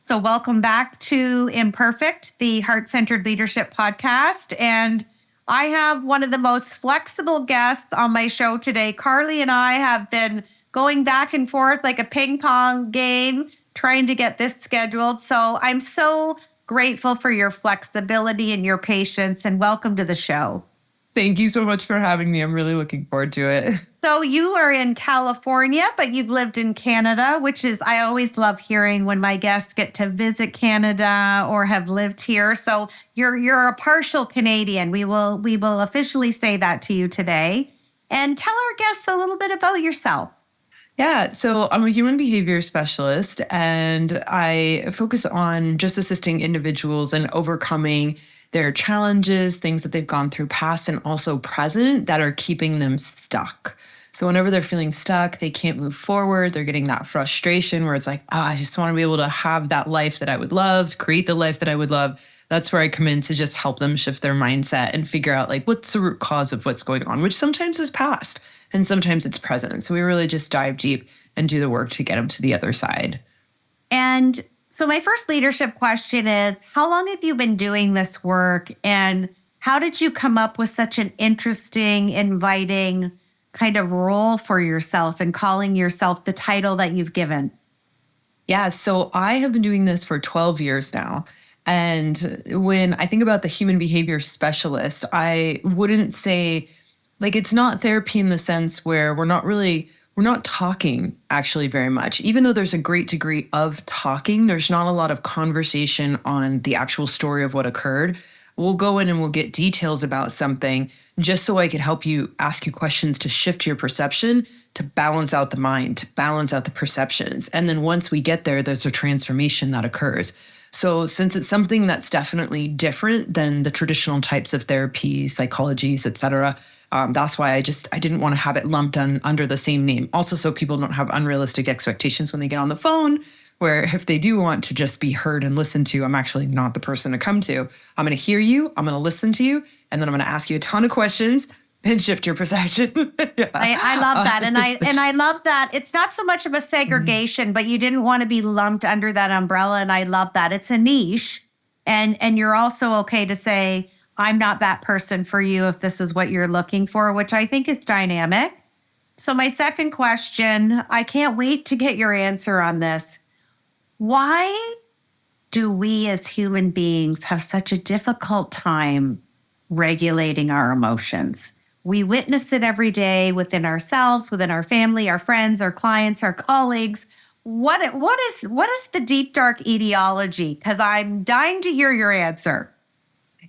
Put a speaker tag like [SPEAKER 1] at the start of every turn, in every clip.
[SPEAKER 1] So welcome back to Imperfect, the Heart-Centered Leadership Podcast. And I have one of the most flexible guests on my show today. Carly and I have been going back and forth like a ping pong game, trying to get this scheduled. So I'm so grateful for your flexibility and your patience, and welcome to the show.
[SPEAKER 2] Thank you so much for having me. I'm really looking forward to it.
[SPEAKER 1] So you are in California, but you've lived in Canada, which is, I always love hearing when my guests get to visit Canada or have lived here. So you're a partial Canadian. We will officially say that to you today. And tell our guests a little bit about yourself.
[SPEAKER 2] Yeah, so I'm a human behavior specialist, and I focus on just assisting individuals in overcoming their challenges, things that they've gone through past and also present that are keeping them stuck. So whenever they're feeling stuck, they can't move forward, they're getting that frustration where it's like, I just want to be able to have that life that I would love, create the life that I would love. That's where I come in to just help them shift their mindset and figure out like, what's the root cause of what's going on, which sometimes is past and sometimes it's present. So we really just dive deep and do the work to get them to the other side.
[SPEAKER 1] And so my first leadership question is, how long have you been doing this work, and how did you come up with such an interesting, inviting kind of role for yourself and calling yourself the title that you've given?
[SPEAKER 2] Yeah, so I have been doing this for 12 years now. And when I think about the human behavior specialist, I wouldn't say, like, it's not therapy in the sense where we're not talking actually very much. Even though there's a great degree of talking, there's not a lot of conversation on the actual story of what occurred. We'll go in and we'll get details about something just so I could help you, ask you questions to shift your perception, to balance out the mind, to balance out the perceptions. And then once we get there, there's a transformation that occurs. So since it's something that's definitely different than the traditional types of therapy, psychologies, et cetera, that's why I didn't want to have it lumped under the same name. Also, so people don't have unrealistic expectations when they get on the phone, where if they do want to just be heard and listened to, I'm actually not the person to come to. I'm going to hear you, I'm going to listen to you, and then I'm going to ask you a ton of questions and shift your perception. Yeah.
[SPEAKER 1] I love that. And I love that it's not so much of a segregation, but you didn't want to be lumped under that umbrella. And I love that. It's a niche. And you're also okay to say, I'm not that person for you if this is what you're looking for, which I think is dynamic. So my second question, I can't wait to get your answer on this. Why do we as human beings have such a difficult time regulating our emotions? We witness it every day within ourselves, within our family, our friends, our clients, our colleagues. What is the deep, dark etiology? Because I'm dying to hear your answer.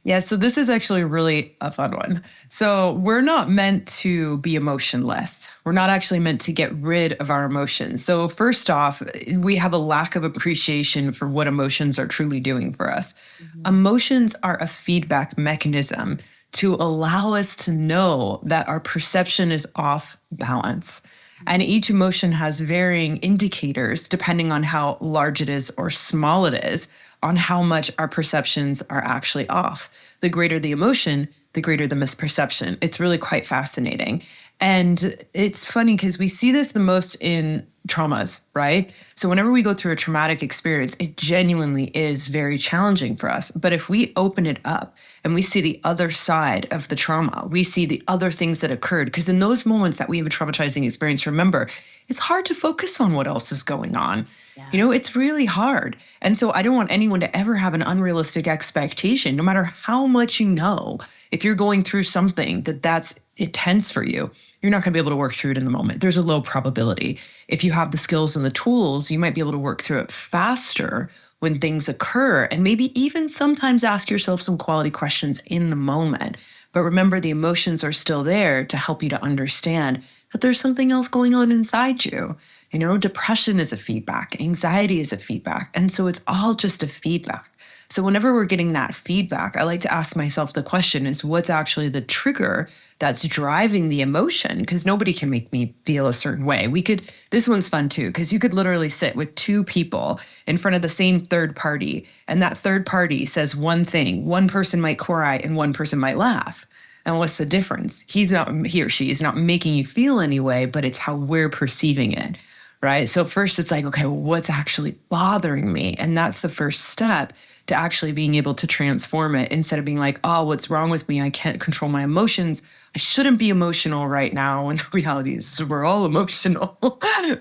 [SPEAKER 2] Yeah, so this is actually really a fun one. So we're not meant to be emotionless. We're not actually meant to get rid of our emotions. So first off, we have a lack of appreciation for what emotions are truly doing for us. Mm-hmm. Emotions are a feedback mechanism to allow us to know that our perception is off balance. And each emotion has varying indicators depending on how large it is or small it is, on how much our perceptions are actually off. The greater the emotion, the greater the misperception. It's really quite fascinating. And it's funny because we see this the most in traumas, right? So whenever we go through a traumatic experience, it genuinely is very challenging for us. But if we open it up and we see the other side of the trauma, we see the other things that occurred, because in those moments that we have a traumatizing experience, remember, it's hard to focus on what else is going on. Yeah. You know, it's really hard. And so I don't want anyone to ever have an unrealistic expectation, no matter how much you know. If you're going through something that's intense for you, you're not going to be able to work through it in the moment. There's a low probability. If you have the skills and the tools, you might be able to work through it faster when things occur, and maybe even sometimes ask yourself some quality questions in the moment. But remember, the emotions are still there to help you to understand that there's something else going on inside you. You know, depression is a feedback, anxiety is a feedback. And so it's all just a feedback. So whenever we're getting that feedback, I like to ask myself the question is, what's actually the trigger that's driving the emotion? Because nobody can make me feel a certain way. This one's fun too, because you could literally sit with two people in front of the same third party, and that third party says one thing. One person might cry and one person might laugh. And what's the difference? He or she is not making you feel any way, but it's how we're perceiving it. right? So first it's like, okay, well, what's actually bothering me? And that's the first step to actually being able to transform it, instead of being like, oh, what's wrong with me? I can't control my emotions. I shouldn't be emotional right now. When the reality is we're all emotional.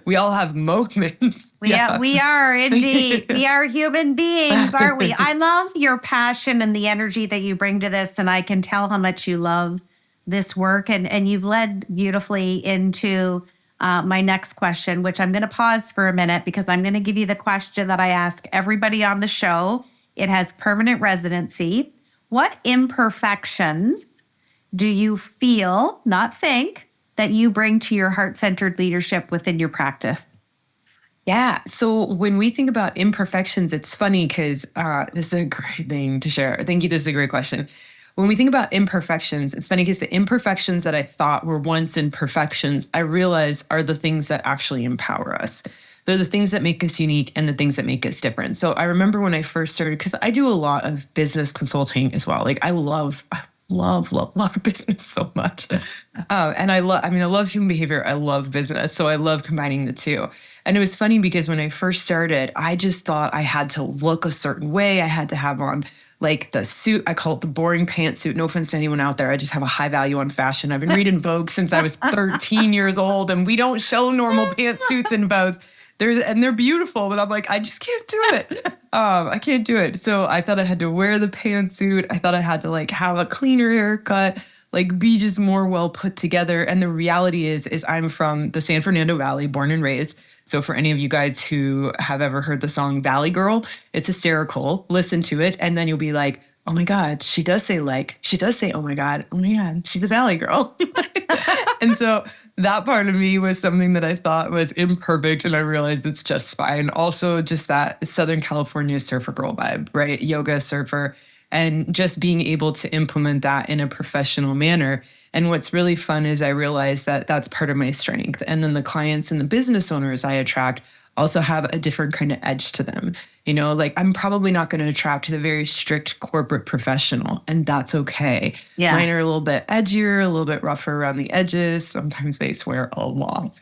[SPEAKER 2] We all have moments.
[SPEAKER 1] We are indeed. We are human beings, aren't we? I love your passion and the energy that you bring to this. And I can tell how much you love this work. And you've led beautifully into my next question, which I'm going to pause for a minute because I'm going to give you the question that I ask everybody on the show. It has permanent residency. What imperfections do you feel, not think, that you bring to your heart-centered leadership within your practice?
[SPEAKER 2] Yeah. So when we think about imperfections, it's funny because this is a great thing to share. Thank you. This is a great question. When we think about imperfections, it's funny because the imperfections that I thought were once imperfections, I realize are the things that actually empower us. They're the things that make us unique and the things that make us different. So I remember when I first started, because I do a lot of business consulting as well. Like I love business so much. And I love human behavior. I love business. So I love combining the two. And it was funny because when I first started, I just thought I had to look a certain way. I had to have on like the suit. I call it the boring pantsuit. No offense to anyone out there. I just have a high value on fashion. I've been reading Vogue since I was 13 years old, and we don't show normal pantsuits in Vogue. They're beautiful, but I'm like, I just can't do it. I can't do it. So I thought I had to wear the pantsuit. I thought I had to like have a cleaner haircut, like be just more well put together. And the reality is I'm from the San Fernando Valley, born and raised. So for any of you guys who have ever heard the song Valley Girl, it's hysterical. Listen to it. And then you'll be like, oh my God, she does say, oh my God, she's a Valley Girl. And so that part of me was something that I thought was imperfect, and I realized it's just fine. Also, just that Southern California surfer girl vibe, right? Yoga, surfer, and just being able to implement that in a professional manner. And what's really fun is I realized that that's part of my strength. And then the clients and the business owners I attract also have a different kind of edge to them. You know, like I'm probably not going to attract the very strict corporate professional, and that's okay.
[SPEAKER 1] Yeah.
[SPEAKER 2] Mine are a little bit edgier, a little bit rougher around the edges. Sometimes they swear a lot.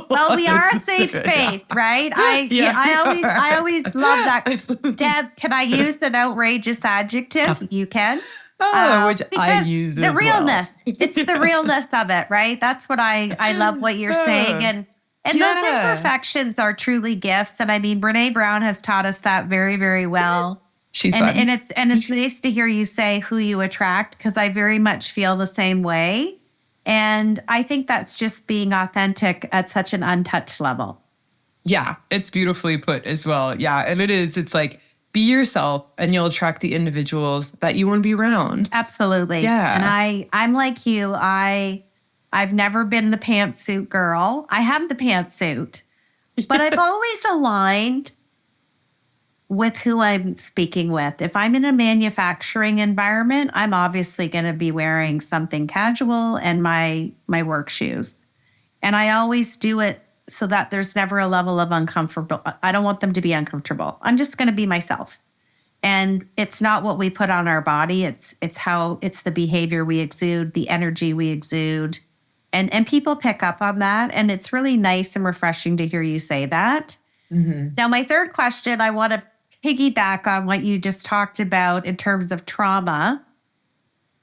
[SPEAKER 1] Well, we are a safe space, right? I always love that. Deb, can I use an outrageous adjective? You can.
[SPEAKER 2] Which I use
[SPEAKER 1] the
[SPEAKER 2] as
[SPEAKER 1] realness.
[SPEAKER 2] well.
[SPEAKER 1] It's the realness of it, right? That's what I love what you're saying. And those imperfections are truly gifts. And I mean, Brene Brown has taught us that very, very well.
[SPEAKER 2] She's fun.
[SPEAKER 1] And it's nice to hear you say who you attract, because I very much feel the same way. And I think that's just being authentic at such an untouched level.
[SPEAKER 2] Yeah, it's beautifully put as well. Yeah, and it's like, be yourself and you'll attract the individuals that you want to be around.
[SPEAKER 1] Absolutely.
[SPEAKER 2] Yeah.
[SPEAKER 1] And I'm like you. I've never been the pantsuit girl. I have the pantsuit, but I've always aligned with who I'm speaking with. If I'm in a manufacturing environment, I'm obviously going to be wearing something casual and my work shoes. And I always do it so that there's never a level of uncomfortable. I don't want them to be uncomfortable. I'm just going to be myself. And it's not what we put on our body. It's the behavior we exude, the energy we exude. And people pick up on that. And it's really nice and refreshing to hear you say that. Mm-hmm. Now, my third question, I want to piggyback on what you just talked about in terms of trauma.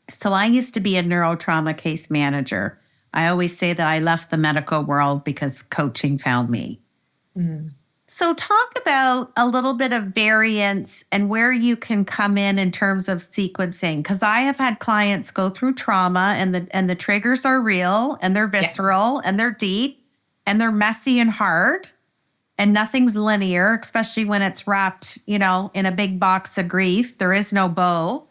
[SPEAKER 1] So I used to be a neurotrauma case manager. I always say that I left the medical world because coaching found me. Mm-hmm. So talk about a little bit of variance and where you can come in terms of sequencing, because I have had clients go through trauma and the triggers are real and they're visceral and they're deep and they're messy and hard and nothing's linear, especially when it's wrapped, in a big box of grief. There is no bow.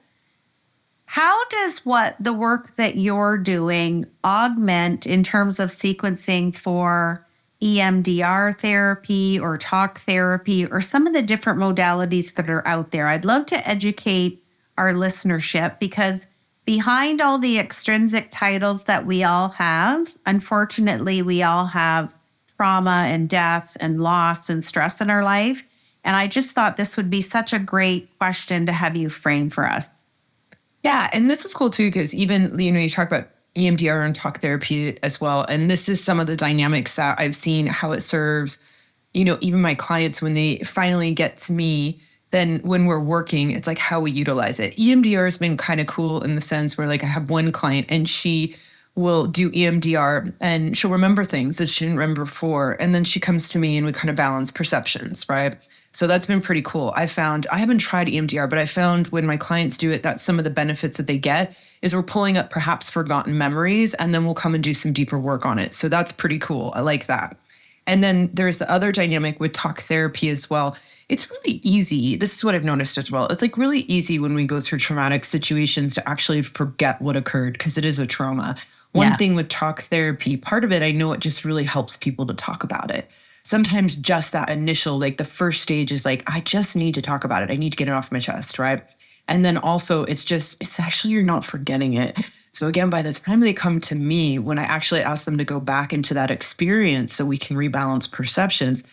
[SPEAKER 1] How does the work that you're doing augment in terms of sequencing for EMDR therapy or talk therapy or some of the different modalities that are out there? I'd love to educate our listenership, because behind all the extrinsic titles that we all have, unfortunately, we all have trauma and death and loss and stress in our life. And I just thought this would be such a great question to have you frame for us.
[SPEAKER 2] Yeah. And this is cool too, because even, you talk about EMDR and talk therapy as well. And this is some of the dynamics that I've seen, how it serves, even my clients when they finally get to me. Then when we're working, it's like how we utilize it. EMDR has been kind of cool in the sense where like I have one client and she will do EMDR and she'll remember things that she didn't remember before. And then she comes to me and we kind of balance perceptions, right? So that's been pretty cool. I haven't tried EMDR, but I found when my clients do it, that some of the benefits that they get is we're pulling up perhaps forgotten memories and then we'll come and do some deeper work on it. So that's pretty cool. I like that. And then there's the other dynamic with talk therapy as well. It's really easy. This is what I've noticed as well. It's like really easy when we go through traumatic situations to actually forget what occurred because it is a trauma. One thing with talk therapy, part of it, I know it just really helps people to talk about it. Sometimes just that initial, like the first stage is like, I just need to talk about it. I need to get it off my chest, right? And then also it's actually, you're not forgetting it. So again, by the time they come to me, when I actually ask them to go back into that experience so we can rebalance perceptions,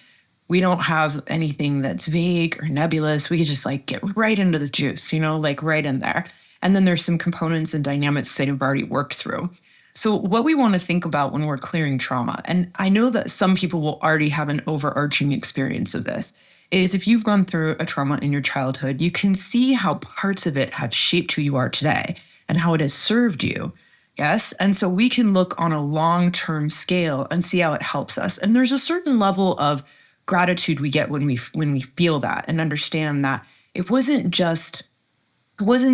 [SPEAKER 2] we don't have anything that's vague or nebulous. We can just like get right into the juice, like right in there. And then there's some components and dynamics that have already worked through. So what we want to think about when we're clearing trauma, and I know that some people will already have an overarching experience of this, is if you've gone through a trauma in your childhood, you can see how parts of it have shaped who you are today and how it has served you. Yes. And so we can look on a long-term scale and see how it helps us. And there's a certain level of gratitude we get when we feel that and understand that it wasn't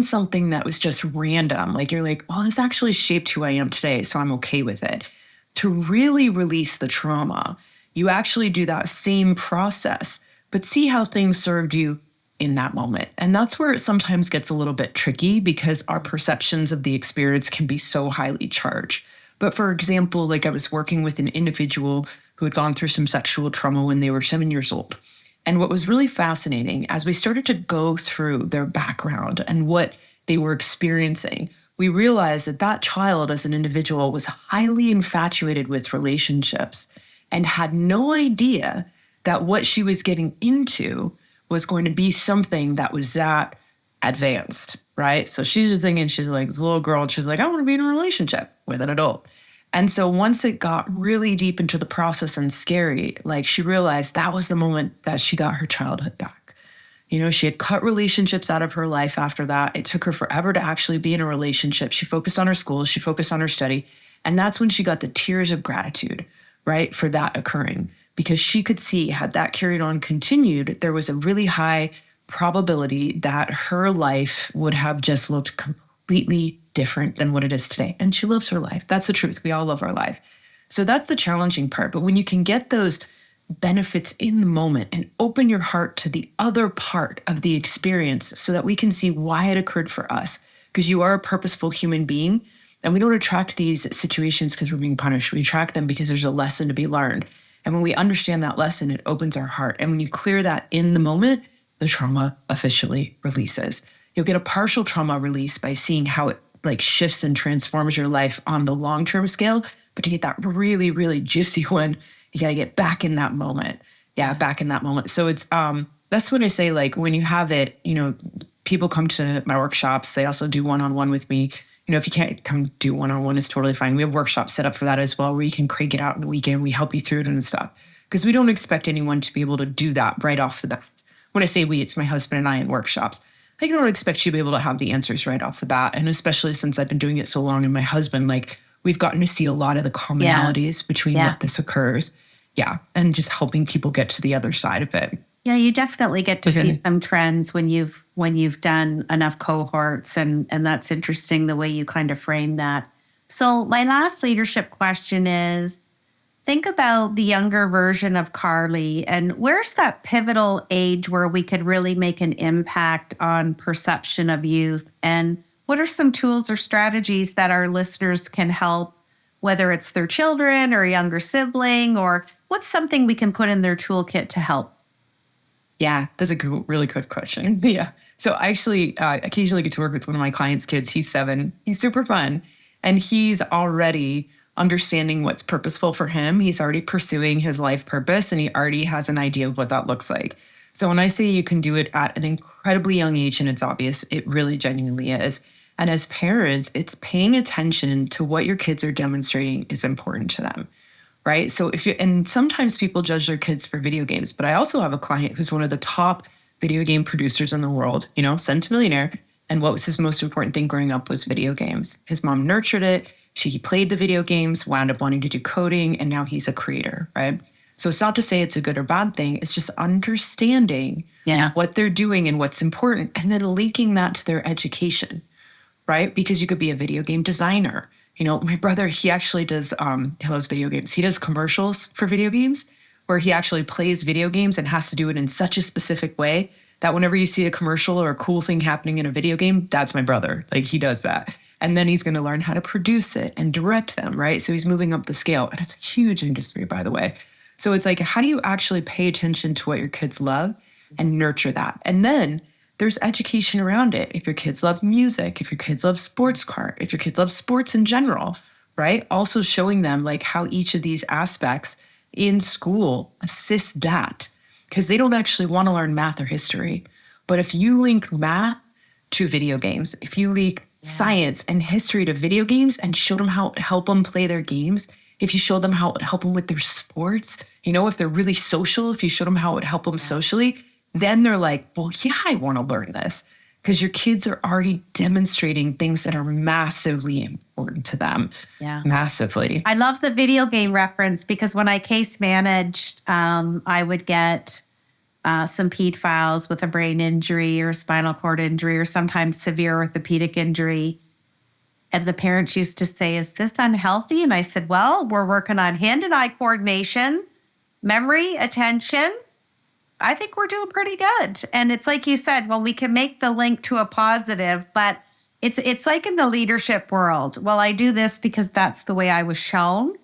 [SPEAKER 2] something that was just random. Like you're like, oh, this actually shaped who I am today, so I'm okay with it. To really release the trauma, you actually do that same process, but see how things served you in that moment. And that's where it sometimes gets a little bit tricky because our perceptions of the experience can be so highly charged. But for example, like I was working with an individual who had gone through some sexual trauma when they were 7 years old. And what was really fascinating, as we started to go through their background and what they were experiencing, we realized that that child as an individual was highly infatuated with relationships and had no idea that what she was getting into was going to be something that was that advanced, right? So she's thinking, she's like this little girl, and she's like, I want to be in a relationship with an adult. And so once it got really deep into the process and scary, like she realized that was the moment that she got her childhood back. She had cut relationships out of her life after that. It took her forever to actually be in a relationship. She focused on her school, she focused on her study. And that's when she got the tears of gratitude, right, for that occurring. Because she could see, had that carried on continued, there was a really high probability that her life would have just looked completely different than what it is today. And she loves her life. That's the truth. We all love our life. So that's the challenging part. But when you can get those benefits in the moment and open your heart to the other part of the experience so that we can see why it occurred for us, because you are a purposeful human being. And we don't attract these situations because we're being punished. We attract them because there's a lesson to be learned. And when we understand that lesson, it opens our heart. And when you clear that in the moment, the trauma officially releases. You'll get a partial trauma release by seeing how it like shifts and transforms your life on the long-term scale. But to get that really, really juicy one, you got to get back in that moment. Yeah, back in that moment. So it's, that's when I say, like, when you have it, people come to my workshops. They also do one-on-one with me. If you can't come do one-on-one, it's totally fine. We have workshops set up for that as well, where you can crank it out in the weekend. We help you through it and stuff. Because we don't expect anyone to be able to do that right off the bat. When I say we, it's my husband and I in workshops. I don't expect you to be able to have the answers right off the bat. And especially since I've been doing it so long and my husband, like, we've gotten to see a lot of the commonalities between what this occurs. Yeah. And just helping people get to the other side of it.
[SPEAKER 1] Yeah, you definitely get to see some trends when you've done enough cohorts, and that's interesting the way you kind of frame that. So my last leadership question is, think about the younger version of Carly, and where's that pivotal age where we could really make an impact on perception of youth? And what are some tools or strategies that our listeners can help, whether it's their children or a younger sibling, or what's something we can put in their toolkit to help?
[SPEAKER 2] Yeah, that's a really good question. Yeah. So I actually occasionally get to work with one of my clients' kids. He's 7. He's super fun. And he's already understanding what's purposeful for him. He's already pursuing his life purpose, and he already has an idea of what that looks like. So when I say you can do it at an incredibly young age, and it's obvious, it really genuinely is. And as parents, it's paying attention to what your kids are demonstrating is important to them, right? So and sometimes people judge their kids for video games, but I also have a client who's one of the top video game producers in the world, centimillionaire. And what was his most important thing growing up was video games. His mom nurtured it. She played the video games, wound up wanting to do coding, and now he's a creator, right? So it's not to say it's a good or bad thing. It's just understanding what they're doing and what's important, and then linking that to their education, right? Because you could be a video game designer. My brother, he actually does, he loves video games. He does commercials for video games where he actually plays video games and has to do it in such a specific way that whenever you see a commercial or a cool thing happening in a video game, that's my brother. Like, he does that. And then he's going to learn how to produce it and direct them, right? So he's moving up the scale. And it's a huge industry, by the way. So it's like, how do you actually pay attention to what your kids love and nurture that? And then there's education around it. If your kids love music, if your kids love sports car, if your kids love sports in general, right? Also showing them like how each of these aspects in school assist that, because they don't actually want to learn math or history. But if you link math to video games, if you link science and history to video games and show them how it help them play their games, if you show them how it help them with their sports, if they're really social, if you show them how it help them socially, then they're like, well, yeah, I want to learn this. Because your kids are already demonstrating things that are massively important to them. Yeah. Massively.
[SPEAKER 1] I love the video game reference because when I case managed, I would get some PED files with a brain injury or spinal cord injury or sometimes severe orthopedic injury. And the parents used to say, is this unhealthy? And I said, well, we're working on hand and eye coordination, memory, attention. I think we're doing pretty good. And it's like you said, well, we can make the link to a positive, but it's like in the leadership world. Well, I do this because that's the way I was shown.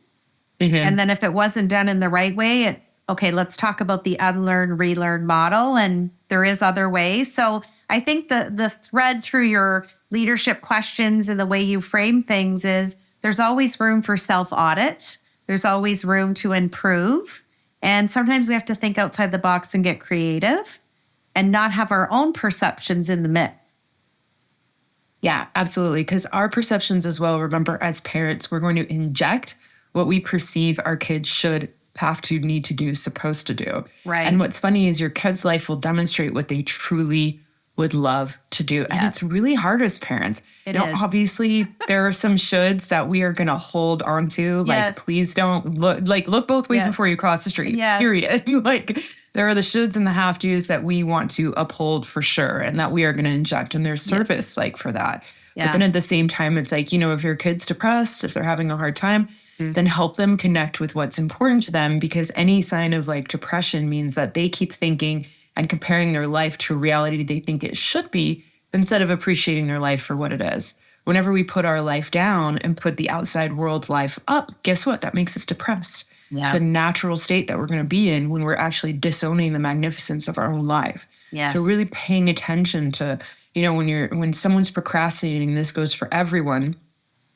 [SPEAKER 1] Mm-hmm. And then if it wasn't done in the right way, it's okay, let's talk about the unlearn, relearn model. And there is other ways. So I think the thread through your leadership questions and the way you frame things is there's always room for self-audit. There's always room to improve. And sometimes we have to think outside the box and get creative and not have our own perceptions in the mix.
[SPEAKER 2] Yeah, absolutely. Because our perceptions as well, remember, as parents, we're going to inject what we perceive our kids should have to, need to do, supposed to do. Right. And what's funny is your kid's life will demonstrate what they truly would love to do. Yes. And it's really hard as parents. It is. Obviously, there are some shoulds that we are going to hold on to. Yes. Like, please don't look both ways before you cross the street. Yes. Period. There are the shoulds and the have tos that we want to uphold for sure, and that we are going to inject, and there's service for that. Yeah. But then at the same time, it's like, if your kid's depressed, if they're having a hard time, then help them connect with what's important to them, because any sign of depression means that they keep thinking and comparing their life to a reality they think it should be, instead of appreciating their life for what it is. Whenever we put our life down and put the outside world's life up, guess what? That makes us depressed. Yeah. It's a natural state that we're going to be in when we're actually disowning the magnificence of our own life. Yes. So really paying attention to, when someone's procrastinating, this goes for everyone.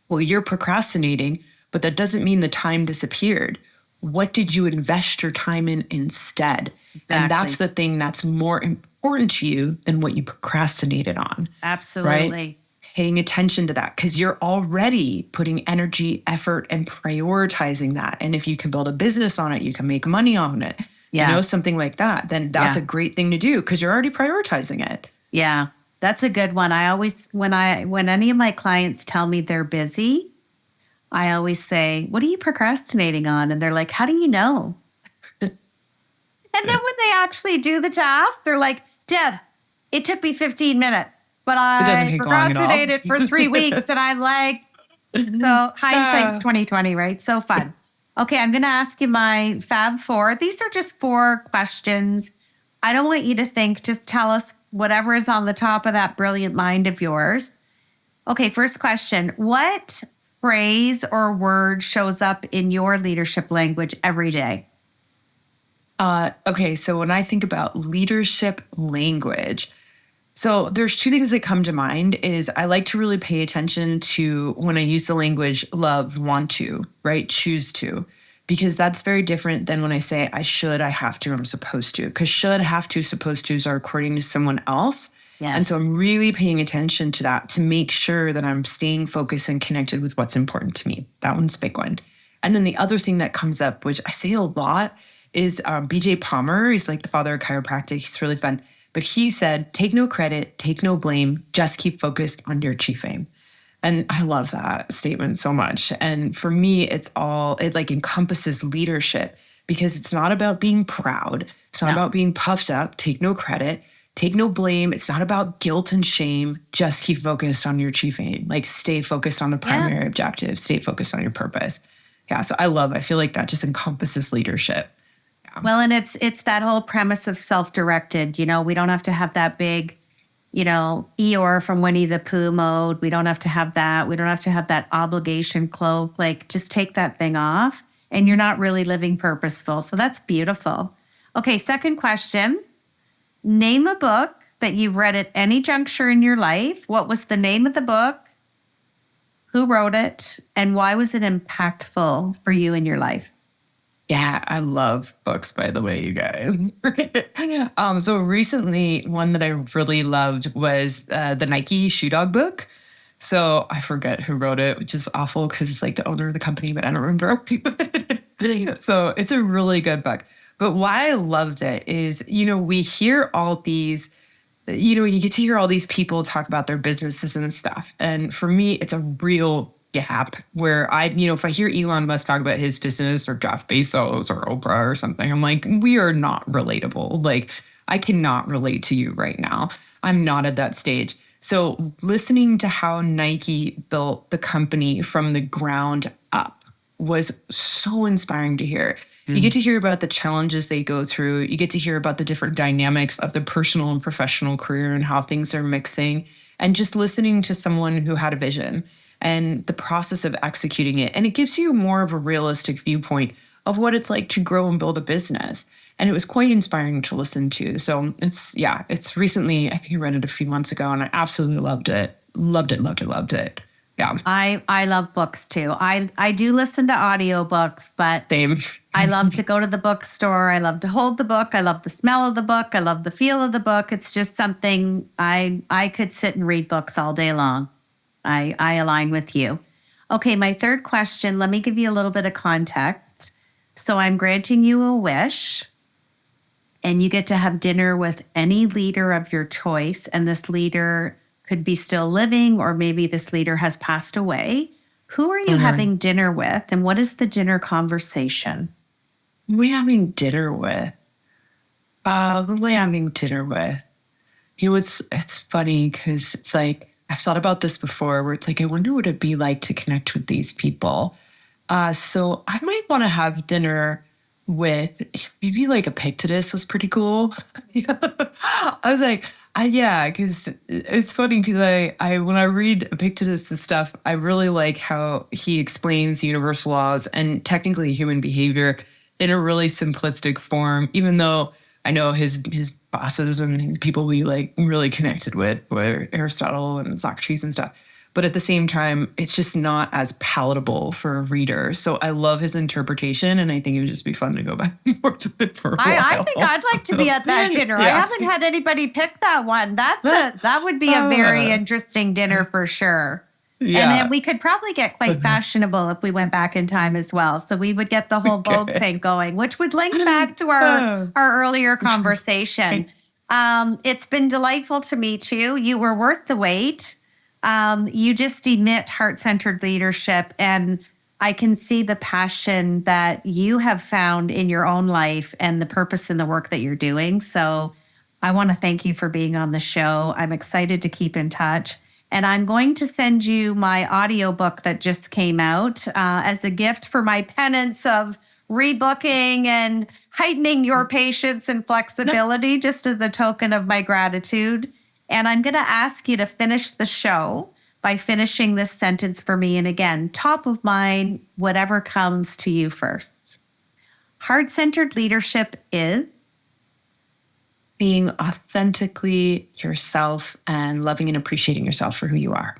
[SPEAKER 2] Well, you're procrastinating, but that doesn't mean the time disappeared. What did you invest your time in instead? Exactly. And that's the thing that's more important to you than what you procrastinated on.
[SPEAKER 1] Absolutely.
[SPEAKER 2] Right? Paying attention to that, because you're already putting energy, effort, and prioritizing that. And if you can build a business on it, you can make money on it, something like that, then that's a great thing to do because you're already prioritizing it.
[SPEAKER 1] Yeah, that's a good one. I always, when any of my clients tell me they're busy, I always say, what are you procrastinating on? And they're like, how do you know? And then when they actually do the task, they're like, Deb, it took me 15 minutes, but I procrastinated for 3 weeks. And I'm like, so hindsight's 2020, right? So fun. Okay, I'm going to ask you my Fab Four. These are just 4 questions. I don't want you to think, just tell us whatever is on the top of that brilliant mind of yours. Okay, first question. What phrase or word shows up in your leadership language every day?
[SPEAKER 2] Okay, so when I think about leadership language, so there's 2 things that come to mind is I like to really pay attention to when I use the language love, want to, right? Choose to, because that's very different than when I say I should, I have to, I'm supposed to, because should, have to, supposed to's are according to someone else.
[SPEAKER 1] Yes.
[SPEAKER 2] And so I'm really paying attention to that to make sure that I'm staying focused and connected with what's important to me. That one's a big one. And then the other thing that comes up, which I say a lot, is BJ Palmer. He's like the father of chiropractic. He's really fun. But he said, take no credit, take no blame, just keep focused on your chief aim. And I love that statement so much. And for me, it like encompasses leadership because it's not about being proud. It's not about being puffed up, take no credit, take no blame. It's not about guilt and shame. Just keep focused on your chief aim. Like stay focused on the primary objective, stay focused on your purpose. Yeah. So I feel like that just encompasses leadership.
[SPEAKER 1] Well, and it's that whole premise of self-directed. You know, we don't have to have that big, you know, Eeyore from Winnie the Pooh mode. We don't have to have that. We don't have to have that obligation cloak. Like, just take that thing off and you're not really living purposeful. So that's beautiful. Okay, second question. Name a book that you've read at any juncture in your life. What was the name of the book? Who wrote it? And why was it impactful for you in your life?
[SPEAKER 2] Yeah, I love books, by the way, you guys. So recently, one that I really loved was the Nike Shoe Dog book. So I forget who wrote it, which is awful because it's like the owner of the company, but I don't remember. So it's a really good book. But why I loved it is, you know, we hear all these, you know, you get to hear all these people talk about their businesses and stuff. And for me, it's a real gap where if I hear Elon Musk talk about his business or Jeff Bezos or Oprah or something, I'm like, we are not relatable. Like, I cannot relate to you right now. I'm not at that stage. So listening to how Nike built the company from the ground up was so inspiring to hear. You get to hear about the challenges they go through. You get to hear about the different dynamics of the personal and professional career and how things are mixing. And just listening to someone who had a vision and the process of executing it. And it gives you more of a realistic viewpoint of what it's like to grow and build a business. And it was quite inspiring to listen to. So it's recently, I think I read it a few months ago and I absolutely loved it. Loved it. Yeah.
[SPEAKER 1] I love books too. I do listen to audiobooks, but
[SPEAKER 2] Same.
[SPEAKER 1] I love to go to the bookstore. I love to hold the book. I love the smell of the book. I love the feel of the book. It's just something I could sit and read books all day long. I align with you. Okay, my third question, let me give you a little bit of context. So I'm granting you a wish, and you get to have dinner with any leader of your choice, and this leader could be still living, or maybe this leader has passed away. Who are you having dinner with, and what is the dinner conversation?
[SPEAKER 2] Who are we having dinner with? Who am I having dinner with? You know, it's funny because it's like, I've thought about this before where it's like, I wonder what it'd be like to connect with these people. So I might want to have dinner with maybe like Epictetus was pretty cool. I was like, because it's funny because I when I read Epictetus' stuff, I really like how he explains universal laws and technically human behavior in a really simplistic form, even though I know his bosses and people we like really connected with were Aristotle and Socrates and stuff. But at the same time, it's just not as palatable for a reader. So I love his interpretation, and I think it would just be fun to go back and forth with it for a while.
[SPEAKER 1] I think I'd like to be at that dinner. I haven't had anybody pick that one. That would be a very interesting dinner for sure. Yeah. And then we could probably get quite fashionable if we went back in time as well. So we would get the whole Vogue thing going, which would link back to our earlier conversation. It's been delightful to meet you. You were worth the wait. You just emit heart-centered leadership, and I can see the passion that you have found in your own life and the purpose in the work that you're doing. So I want to thank you for being on the show. I'm excited to keep in touch. And I'm going to send you my audiobook that just came out as a gift for my penance of rebooking and heightening your patience and flexibility, just as a token of my gratitude. And I'm going to ask you to finish the show by finishing this sentence for me. And again, top of mind, whatever comes to you first. Heart-centered leadership is
[SPEAKER 2] being authentically yourself and loving and appreciating yourself for who you are.